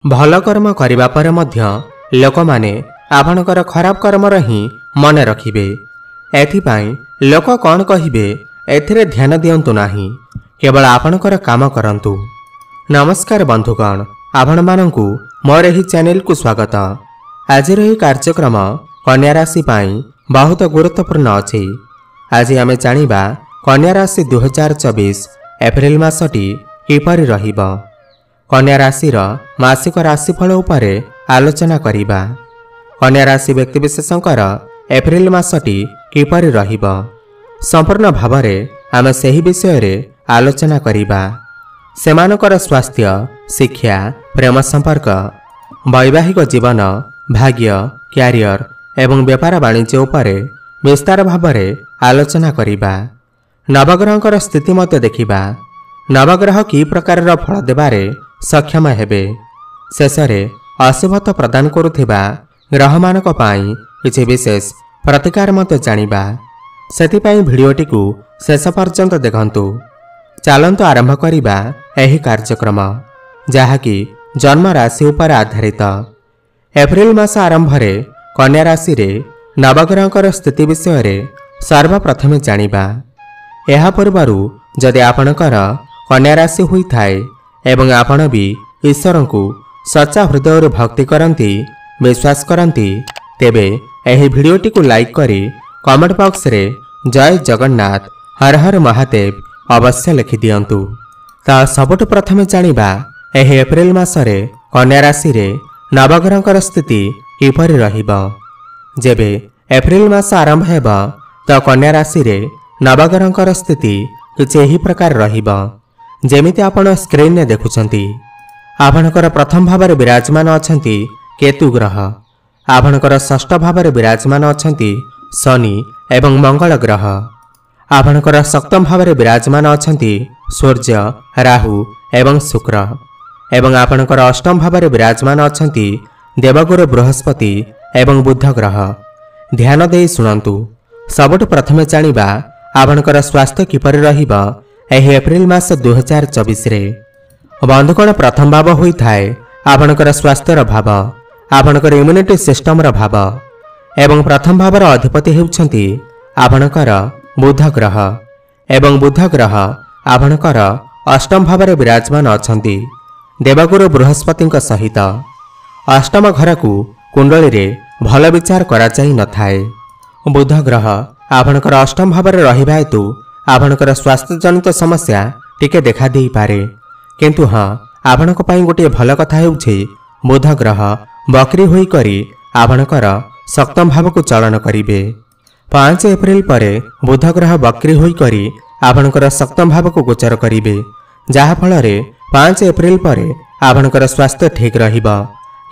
भल कर्म करिबा पर मध्य लोक माने आपणकर खराब कर्मर ही मन रखिबे। एथिपाई लोक कौन कहिबे एथिरे ध्यान दियंतु नाही, केवल आपणकर काम करंतु। नमस्कार बंधुगण, आपण मानंकु मोर एही चैनल को स्वागत। आज एही कार्यक्रम कन्या राशि पाई बहुत गुरुत्वपूर्ण अछि। आज आमे जानिबा कन्या राशि 2024 एप्रिल मासटी किपरि रहिबो। कन्या राशिर मासिक राशिफल उपरे आलोचना करिबा। कन्या राशि व्यक्तिविशेषकर एप्रिल मासटी किपरि रहिबो संपूर्ण भावरे आमे सेही विषय रे आलोचना करिबा। सेमानकर स्वास्थ्य, शिक्षा, प्रेम संपर्क, वैवाहिक जीवन, भाग्य, क्यारियर एवं व्यापार वाणिज्य उपरे विस्तार भावरे आलोचना करिबा। नवग्रहकर स्थिति मत देखिबा। नवग्रह की प्रकार फल देबारे सक्षम हेबे। शेषरे अशुभत्व प्रदान करुथिबा ग्रह मानक पाई किछि विशेष प्रतिकार मत जानिबा। सेतिपाई भिडियोटी को शेष पर्यंत देखंतु। चलंतु आरंभ करिबा एही कार्यक्रम, जहाँकि जन्म राशि उपर आधारित। एप्रिल मास आरंभरे कन्या राशि रे नवग्रहकर स्थिति विषय रे सर्वप्रथमे जानिबा। एहा पूर्वरु जदि आपणकर कन्या राशि हुई थाए एवं आपण भी ईश्वर को सच्चा हृदय भक्ति करती, विश्वास करती, तेबे एही भिडियोटी को लाइक करी कमेंट बॉक्स रे जय जगन्नाथ, हर हर महादेव अवश्य लिखि दियंतु। ता सबुठ प्रथमे जानिबा एही एप्रिल मासरे कन्या राशि रे नवग्रहकर स्थिति किपरि रहिबो। जेबे एप्रिल मास आरंभ हेबो तो कन्या राशि रे नवग्रहकर स्थिति किछि एही प्रकार रहिबो जेमिति आपण स्क्रीन ने देखुछंती। आपणकर प्रथम भावरे विराजमान अछंती केतु ग्रह। आपणकर षष्ठ भावरे विराजमान अछंती शनि एवं मंगल ग्रह। आपणकर सप्तम भावरे विराजमान अछंती सूर्य, राहु एवं शुक्र। एवं आपणकर अष्टम भावरे विराजमान अछंती देवगुरु बृहस्पति एवं बुध ग्रह। ध्यान देई सुनंतु। सबुठ प्रथमे जानिबा आपणकर स्वास्थ्य किपरि रहिबो एही एप्रिल मास 2024 रे। बंधुगण, प्रथम भाव होई थाए आपणकर स्वास्थ्यर भाव, आपणकर इम्यूनिटी सिस्टम र भाव एवं प्रथम भावर अधिपति हेउछंती आपणकर बुध ग्रह। एवं बुध ग्रह आपणकर अष्टम भावरे विराजमान अछंती देवगुरु बृहस्पतिଙ୍କ सहित। अष्टम घर को कुंडली रे भल विचार करा जाई न थाए। बुध ग्रह आपणकर अष्टम भावरे रहिबा हेतु आपणकर स्वास्थ्य जनित समस्या टिके देखा देई पारे। किंतु हाँ, आपणक पई गोटे भल कथा हेउछि बुध ग्रह बकरी होई करी आपणकर सप्तम भाव को चलन करिवे। 5 एप्रिल परे बुध ग्रह बकरी होई करी आपणकर सप्तम भाव को गोचर करिवे, जहा फल रे 5 एप्रिल परे आपणकर स्वास्थ्य ठीक रहिबो।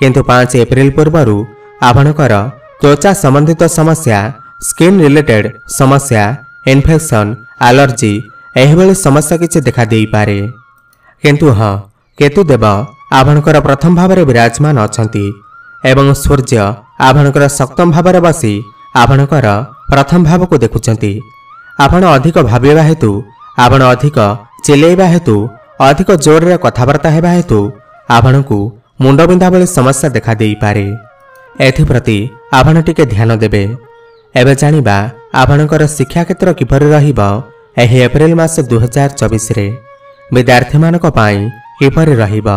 किंतु 5 एप्रिल पूर्वरु आपणकर त्वचा संबंधित समस्या, स्किन रिलेटेड समस्या, इन्फेक्शन, एलर्जी एहिभଳି समस्या किछि देखा देई पारे। किंतु हाँ, केतु देव आपणकर प्रथम भावरे विराजमान अछंती एवं सूर्य आपणकर सप्तम भावरे बसी आपणकर प्रथम भाव को देखुचंती। आपण अधिक भाबिबा हेतु, आपण अधिक चिलेइबा हेतु, अधिक जोर रे कथाबार्ता हेबा हेतु आपणकु मुंडबिंधा भଳି समस्या देखा देई पारे। एथिप्रति आपण टिके ध्यान देबे। एबे जानिबा आपणकर शिक्षा क्षेत्र किपरि रहिबो एही एप्रिल मास 2024 रे। विद्यार्थी मानक पाई किपरि रहिबो।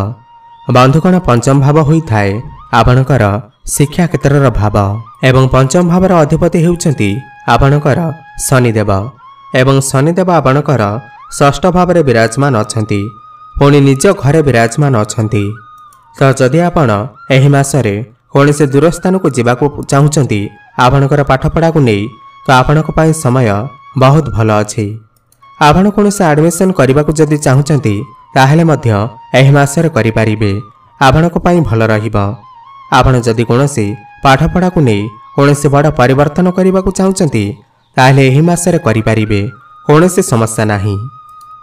बंधुगण, पंचम भाव होई थाए आपणकर शिक्षा क्षेत्रर भाव एवं पंचम भावर अधिपति हेउचंती आपणकर शनिदेव। एवं शनिदेव आपणकर षष्ठ भावरे विराजमान अछंती, पुणी निज घरे विराजमान अछंती। तो जदि आपण एही मासरे कौनसी दूर स्थान को जीवाकू चाहूचंती आपणकर पाठपढ़ा को नहीं, तो आपणक पई समय बहुत भल अछि। आपण कौनसी एडमिशन करबाकू जदि चाहूचंती ताहेले मध्य एही मासरे करि पारिबे, आपणक पई भल रहिबो। आपण जदि कौनसी पाठपढ़ा को नहीं कौनसी बड़ परिवर्तन करबाकू चाहूचंती ताहेले एही मासरे करि पारिबे, कौनसी समस्या नाही।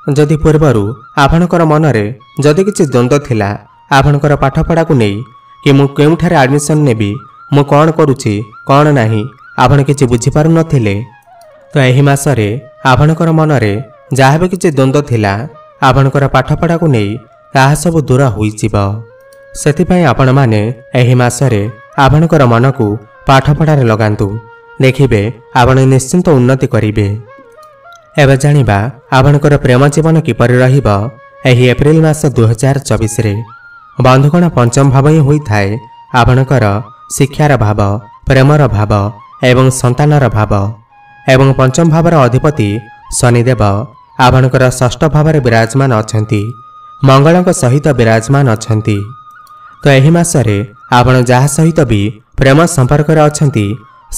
जदि पूर्वरु आपणकर मनरे जदि किछि द्वंद्व थिला आपणकर पाठपढ़ा को नहीं कि मु केउठारे एडमिशन नेबी, मु कौन करूछि कौन नाही, आपण किछि बुझी पारु नथिले, तो एही मासरे आपणकर मनरे जहाँ भी किछि द्वंद्व थिला आपणकर पाठपढ़ा को नहीं ताहा सब दूर होई जिवो। ସେଥିପାଇଁ ଆପଣମାନେ ଏହି ମାସରେ ଆପଣଙ୍କର ମନକୁ ପାଠପଢ଼ାରେ ଲଗାନ୍ତୁ। ଦେଖିବେ ଆପଣ ନିଶ୍ଚିନ୍ତ ଉନ୍ନତି କରିବେ। ଏବେ ଜାଣିବା ଆପଣଙ୍କର ପ୍ରେମ ଜୀବନ କିପରି ରହିବ ଏହି ଏପ୍ରିଲ ମାସ 2024ରେ। ବନ୍ଧୁଗଣ, ପଞ୍ଚମ ଭାବ ହିଁ ହୋଇଥାଏ ଆପଣଙ୍କର ଶିକ୍ଷାର ଭାବ, ପ୍ରେମର ଭାବ ଏବଂ ସନ୍ତାନର ଭାବ। ଏବଂ ପଞ୍ଚମ ଭାବର ଅଧିପତି ଶନିଦେବ ଆପଣଙ୍କର ଷଷ୍ଠ ଭାବରେ ବିରାଜମାନ ଅଛନ୍ତି, ମଙ୍ଗଳଙ୍କ ସହିତ ବିରାଜମାନ ଅଛନ୍ତି। ତ ଏହି ମାସରେ ଆପଣ ଯାହା ସହିତ ବି ପ୍ରେମ ସମ୍ପର୍କରେ ଅଛନ୍ତି,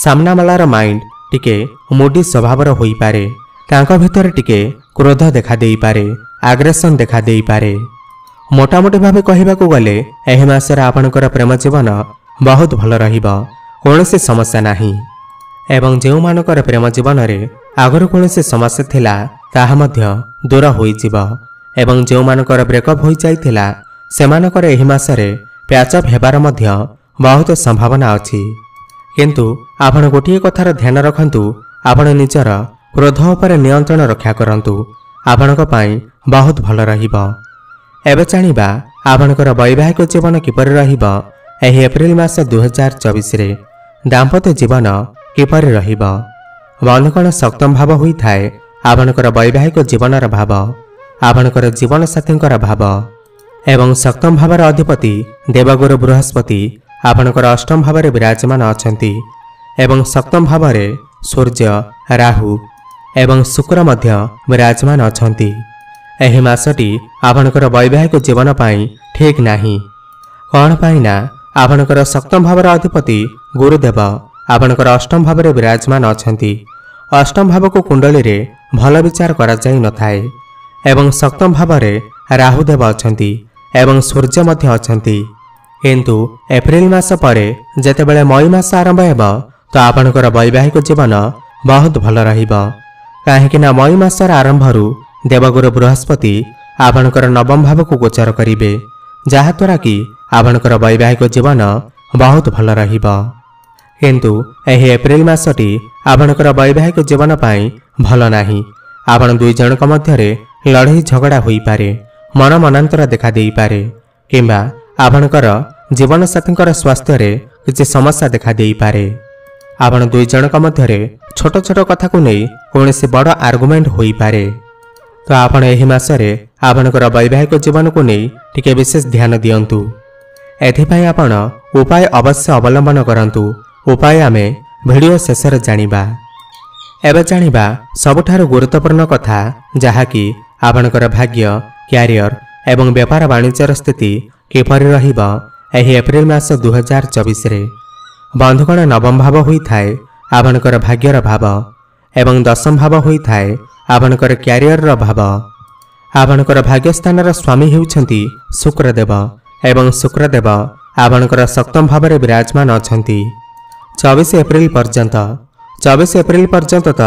ସାମ୍ନାବାଲାର ମାଇଣ୍ଡ ଟିକେ ମୁଡି ସ୍ୱଭାବର ହୋଇପାରେ। ତାଙ୍କ ଭିତରେ ଟିକେ କ୍ରୋଧ ଦେଖାଦେଇପାରେ, ଆଗ୍ରେସନ ଦେଖାଦେଇପାରେ। ମୋଟାମୋଟି ଭାବେ କହିବାକୁ ଗଲେ ଏହି ମାସରେ ଆପଣଙ୍କର ପ୍ରେମ ଜୀବନ ବହୁତ ଭଲ ରହିବ, କୌଣସି ସମସ୍ୟା ନାହିଁ। ଏବଂ ଯେଉଁମାନଙ୍କର ପ୍ରେମ ଜୀବନରେ ଆଗରୁ କୌଣସି ସମସ୍ୟା ଥିଲା ତାହା ମଧ୍ୟ ଦୂର ହୋଇଯିବ। ଏବଂ ଯେଉଁମାନଙ୍କର ବ୍ରେକଅପ୍ ହୋଇଯାଇଥିଲା ସେମାନଙ୍କର ଏହି ମାସରେ ପ୍ୟାଚଅପ୍ ହେବାର ମଧ୍ୟ ବହୁତ ସମ୍ଭାବନା ଅଛି। କିନ୍ତୁ ଆପଣ ଗୋଟିଏ କଥାର ଧ୍ୟାନ ରଖନ୍ତୁ, ଆପଣ ନିଜର କ୍ରୋଧ ଉପରେ ନିୟନ୍ତ୍ରଣ ରକ୍ଷା କରନ୍ତୁ, ଆପଣଙ୍କ ପାଇଁ ବହୁତ ଭଲ ରହିବ। ଏବେ ଜାଣିବା ଆପଣଙ୍କର ବୈବାହିକ ଜୀବନ କିପରି ରହିବ ଏହି ଏପ୍ରିଲ ମାସ 2024ରେ। ଦାମ୍ପତ୍ୟ ଜୀବନ କିପରି ରହିବ? ବନ୍ଧୁଗଣ, ସପ୍ତମ ଭାବ ହୋଇଥାଏ ଆପଣଙ୍କର ବୈବାହିକ ଜୀବନର ଭାବ, ଆପଣଙ୍କର ଜୀବନସାଥୀଙ୍କର ଭାବ। ଏବଂ ସପ୍ତମ ଭାବର ଅଧିପତି ଦେବଗୁରୁ ବୃହସ୍ପତି ଆପଣଙ୍କର ଅଷ୍ଟମ ଭାବରେ ବିରାଜମାନ ଅଛନ୍ତି। ଏବଂ ସପ୍ତମ ଭାବରେ ସୂର୍ଯ୍ୟ, ରାହୁ ଏବଂ ଶୁକ୍ର ମଧ୍ୟ ବିରାଜମାନ ଅଛନ୍ତି। ଏହି ମାସଟି ଆପଣଙ୍କର ବୈବାହିକ ଜୀବନ ପାଇଁ ଠିକ୍ ନାହିଁ। କ'ଣ ପାଇଁ ନା ଆପଣଙ୍କର ସପ୍ତମ ଭାବର ଅଧିପତି ଗୁରୁଦେବ ଆପଣଙ୍କର ଅଷ୍ଟମ ଭାବରେ ବିରାଜମାନ ଅଛନ୍ତି। ଅଷ୍ଟମ ଭାବକୁ କୁଣ୍ଡଳୀରେ ଭଲ ବିଚାର କରାଯାଇନଥାଏ। ଏବଂ ସପ୍ତମ ଭାବରେ ରାହୁଦେବ ଅଛନ୍ତି ଏବଂ ସୂର୍ଯ୍ୟ ମଧ୍ୟ ଅଛନ୍ତି। କିନ୍ତୁ ଏପ୍ରିଲ ମାସ ପରେ ଯେତେବେଳେ ମଇ ମାସ ଆରମ୍ଭ ହେବ ତ ଆପଣଙ୍କର ବୈବାହିକ ଜୀବନ ବହୁତ ଭଲ ରହିବ। କାହିଁକି ନା ମଇ ମାସର ଆରମ୍ଭରୁ ଦେବଗୁରୁ ବୃହସ୍ପତି ଆପଣଙ୍କର ନବମ ଭାବକୁ ଗୋଚର କରିବେ, ଯାହାଦ୍ୱାରା କି ଆପଣଙ୍କର ବୈବାହିକ ଜୀବନ ବହୁତ ଭଲ ରହିବ। କିନ୍ତୁ ଏହି ଏପ୍ରିଲ ମାସଟି ଆପଣଙ୍କର ବୈବାହିକ ଜୀବନ ପାଇଁ ଭଲ ନାହିଁ। ଆପଣ ଦୁଇ ଜଣଙ୍କ ମଧ୍ୟରେ ଲଢ଼େଇ ଝଗଡ଼ା ହୋଇପାରେ, ମନ ମନାନ୍ତର ଦେଖାଦେଇପାରେ, କିମ୍ବା ଆପଣଙ୍କର ଜୀବନସାଥୀଙ୍କର ସ୍ୱାସ୍ଥ୍ୟରେ କିଛି ସମସ୍ୟା ଦେଖାଦେଇପାରେ। ଆପଣ ଦୁଇ ଜଣଙ୍କ ମଧ୍ୟରେ ଛୋଟ ଛୋଟ କଥାକୁ ନେଇ କୌଣସି ବଡ଼ ଆର୍ଗୁମେଣ୍ଟ ହୋଇପାରେ। ତ ଆପଣ ଏହି ମାସରେ ଆପଣଙ୍କର ବୈବାହିକ ଜୀବନକୁ ନେଇ ଟିକେ ବିଶେଷ ଧ୍ୟାନ ଦିଅନ୍ତୁ। ଏଥିପାଇଁ ଆପଣ ଉପାୟ ଅବଶ୍ୟ ଅବଲମ୍ବନ କରନ୍ତୁ। ଉପାୟ ଆମେ ଭିଡ଼ିଓ ଶେଷରେ ଜାଣିବା। ଏବେ ଜାଣିବା ସବୁଠାରୁ ଗୁରୁତ୍ୱପୂର୍ଣ୍ଣ କଥା, ଯାହାକି ଆପଣଙ୍କର ଭାଗ୍ୟ, କ୍ୟାରିୟର ଏବଂ ବେପାର ବାଣିଜ୍ୟର ସ୍ଥିତି କିପରି ରହିବ ଏହି ଏପ୍ରିଲ ମାସ 2024ରେ। ବନ୍ଧୁଗଣ, ନବମ ଭାବ ହୋଇଥାଏ ଆପଣଙ୍କର ଭାଗ୍ୟର ଭାବ ଏବଂ ଦଶମ ଭାବ ହୋଇଥାଏ ଆପଣଙ୍କର କ୍ୟାରିୟରର ଭାବ। ଆପଣଙ୍କର ଭାଗ୍ୟସ୍ଥାନର ସ୍ୱାମୀ ହେଉଛନ୍ତି ଶୁକ୍ରଦେବ ଏବଂ ଶୁକ୍ରଦେବ ଆପଣଙ୍କର ସପ୍ତମ ଭାବରେ ବିରାଜମାନ ଅଛନ୍ତି 24 ଏପ୍ରିଲ ପର୍ଯ୍ୟନ୍ତ। 24 ଏପ୍ରିଲ ପର୍ଯ୍ୟନ୍ତ ତ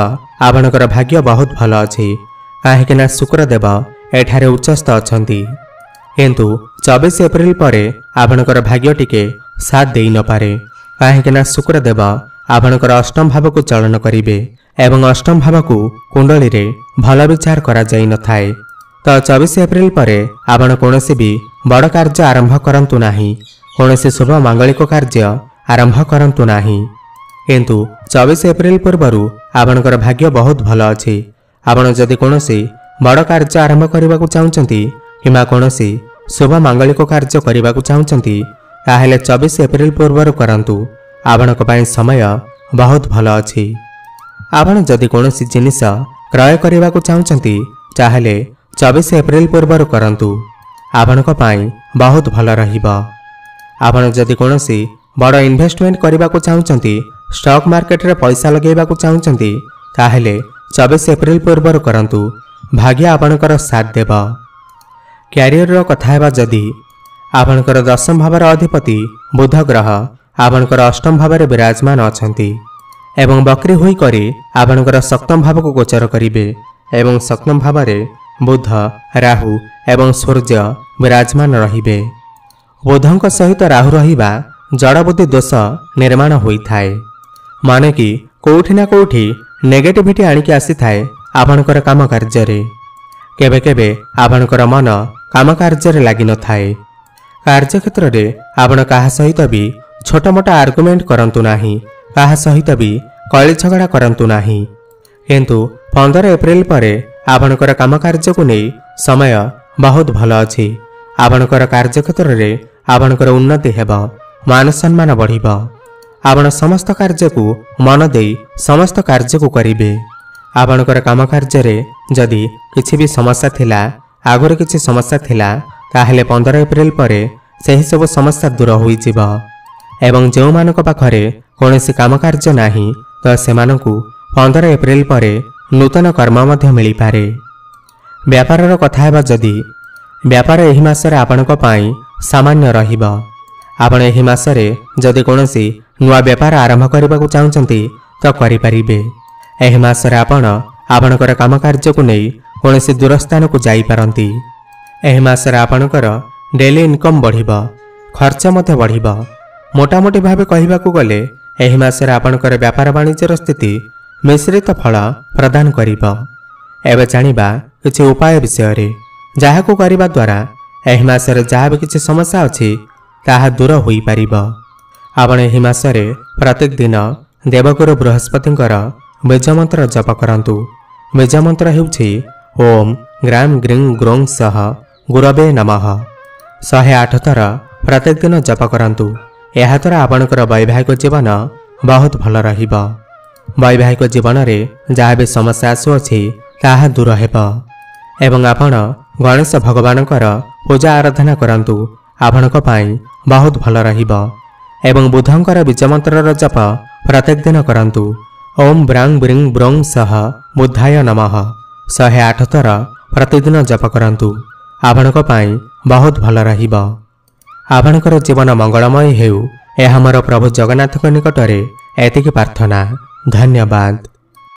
ଆପଣଙ୍କର ଭାଗ୍ୟ ବହୁତ ଭଲ ଅଛି, କାହିଁକି ନା ଶୁକ୍ରଦେବ ଏଠାରେ ଉଚ୍ଚସ୍ଥ ଅଛନ୍ତି। କିନ୍ତୁ 24 ଏପ୍ରିଲ ପରେ ଆପଣଙ୍କର ଭାଗ୍ୟ ଟିକେ ସାଥ ଦେଇନପାରେ, କାହିଁକି ନା ଶୁକ୍ରଦେବ ଆପଣଙ୍କର ଅଷ୍ଟମ ଭାବକୁ ଚଳନ କରିବେ ଏବଂ ଅଷ୍ଟମ ଭାବକୁ କୁଣ୍ଡଳୀରେ ଭଲ ବିଚାର କରାଯାଇନଥାଏ। ତ 24 ଏପ୍ରିଲ ପରେ ଆପଣ କୌଣସି ବି ବଡ଼ କାର୍ଯ୍ୟ ଆରମ୍ଭ କରନ୍ତୁ ନାହିଁ, କୌଣସି ଶୁଭ ମାଙ୍ଗଳିକ କାର୍ଯ୍ୟ ଆରମ୍ଭ କରନ୍ତୁ ନାହିଁ। କିନ୍ତୁ 24 ଏପ୍ରିଲ ପୂର୍ବରୁ ଆପଣଙ୍କର ଭାଗ୍ୟ ବହୁତ ଭଲ ଅଛି। ଆପଣ ଯଦି କୌଣସି ବଡ଼ କାର୍ଯ୍ୟ ଆରମ୍ଭ କରିବାକୁ ଚାହୁଁଛନ୍ତି କିମ୍ବା କୌଣସି ଶୁଭ ମାଙ୍ଗଳିକ କାର୍ଯ୍ୟ କରିବାକୁ ଚାହୁଁଛନ୍ତି ତାହେଲେ 24 ଏପ୍ରିଲ ପୂର୍ବରୁ କରନ୍ତୁ। ଆପଣଙ୍କ ପାଇଁ ସମୟ ବହୁତ ଭଲ ଅଛି। ଆପଣ ଯଦି କୌଣସି ଜିନିଷ କ୍ରୟ କରିବାକୁ ଚାହୁଁଛନ୍ତି ତାହେଲେ 24 ଏପ୍ରିଲ ପୂର୍ବରୁ କରନ୍ତୁ, ଆପଣଙ୍କ ପାଇଁ ବହୁତ ଭଲ ରହିବ। ଆପଣ ଯଦି କୌଣସି ବଡ଼ ଇନଭେଷ୍ଟମେଣ୍ଟ କରିବାକୁ ଚାହୁଁଛନ୍ତି, ଷ୍ଟକ୍ ମାର୍କେଟରେ ପଇସା ଲଗାଇବାକୁ ଚାହୁଁଛନ୍ତି ତାହେଲେ 24 ଏପ୍ରିଲ ପୂର୍ବରୁ କରନ୍ତୁ, ଭାଗ୍ୟ ଆପଣଙ୍କର ସାଥ ଦେବ। କ୍ୟାରିୟରର କଥା ହେବା ଯଦି, ଆପଣଙ୍କର ଦଶମ ଭାବର ଅଧିପତି ବୁଧ ଗ୍ରହ ଆପଣଙ୍କର ଅଷ୍ଟମ ଭାବରେ ବିରାଜମାନ ଅଛନ୍ତି ଏବଂ ବକ୍ରି ହୋଇକରି ଆପଣଙ୍କର ସପ୍ତମ ଭାବକୁ ଗୋଚର କରିବେ ଏବଂ ସପ୍ତମ ଭାବରେ ବୁଧ, ରାହୁ ଏବଂ ସୂର୍ଯ୍ୟ ବିରାଜମାନ ରହିବେ। ବୁଧଙ୍କ ସହିତ ରାହୁ ରହିବା ଜଡ଼ବୁଦ୍ଧି ଦୋଷ ନିର୍ମାଣ ହୋଇଥାଏ, ମାନେ କି କେଉଁଠି ନା କେଉଁଠି ନେଗେଟିଭିଟି ଆଣିକି ଆସିଥାଏ ଆପଣଙ୍କର କାମ କାର୍ଯ୍ୟରେ। କେବେ କେବେ ଆପଣଙ୍କର ମନ କାମ କାର୍ଯ୍ୟରେ ଲାଗିନଥାଏ, कार्यक्षेत्र में आपण कहा सहित भी छोट मोटा आर्गुमेंट करंतु नाही, कहा सहित भी कली झगड़ा करंतु नाही। किंतु 15 एप्रिल पर आपणकर काम कार्य को नहीं समय बहुत भल अच्छी। आपणकर कार्यक्षेत्र में आपणकर उन्नति हेब, मान सम्मान बढ़िब। आपण समस्त कार्य को मन दे समस्त कार्य को करिवे। आपणकर काम कार्य रे जदि किछि भी समस्या थिला, आगुर किछि समस्या थिला, ताहेले 15 एप्रिल पर सही सब समस्या दूर होई जिवो। एवं जो मानक पाखरे कोनोसी काम कार्य नाही तो सेमानकु 15 एप्रिल पर नूतन कर्म मध्य मिली पारे। व्यापार कथा हेबा जदि व्यापार एही मासरे आपणक पई सामान्य रहिबो। आपण एही मासरे जदि कोनोसी नुआ व्यापार आरंभ करबा को चाहुचंती तो करि परिबे। एही मासरे आपण आपणकर काम कार्य को नहीं कोनोसी दूर स्थान को जाई पारंती। एही मासरे आपणकर डेली इनकम बढ़िबो, खर्च मध्य बढ़िबो। मोटामोटी भाव कहबाकू गले एही मासरे आपणकर व्यापार वाणिज्यर स्थिति मिश्रित फल प्रदान करिबो। एबे जानिबा किछि उपाय विषय रे जाहाकू करिबा द्वारा एही मासरे जहाँ भी किछि समस्या अछि ताहा दूर होई पारिबो। आपण एही मासरे प्रत्येक दिन देवगुरु बृहस्पतिंकर बीज मंत्र जप करंतु। बीज मंत्र हेउछि ओम ग्राम ग्रीं ग्रों सह गुरवे नमः। 108 थर प्रत्येक दिन जप करंतु। एहा द्वारा आपणकर वैवाहिक जीवन बहुत भल रहिबो। वैवाहिक जीवन रे जहाँ भी समस्या आसुअछि ताहा दूर हेबो। एवं आपण गणेश भगवानकर पूजा आराधना करंतु, आपणक पई बहुत भल रहिबो। एवं बुधंकर बीज मंत्रर जप प्रत्येक दिन करंतु। ओम ब्रां ब्रिं ब्रों सह बुद्धाय नमः 108 थर प्रतिदिन जप करंतु। आपणक पई बहुत भल रहिबो। आपणकर जीवन मंगलमय हेउ, यह हमर प्रभु जगन्नाथ निकटरे एतिकी प्रार्थना। धन्यवाद।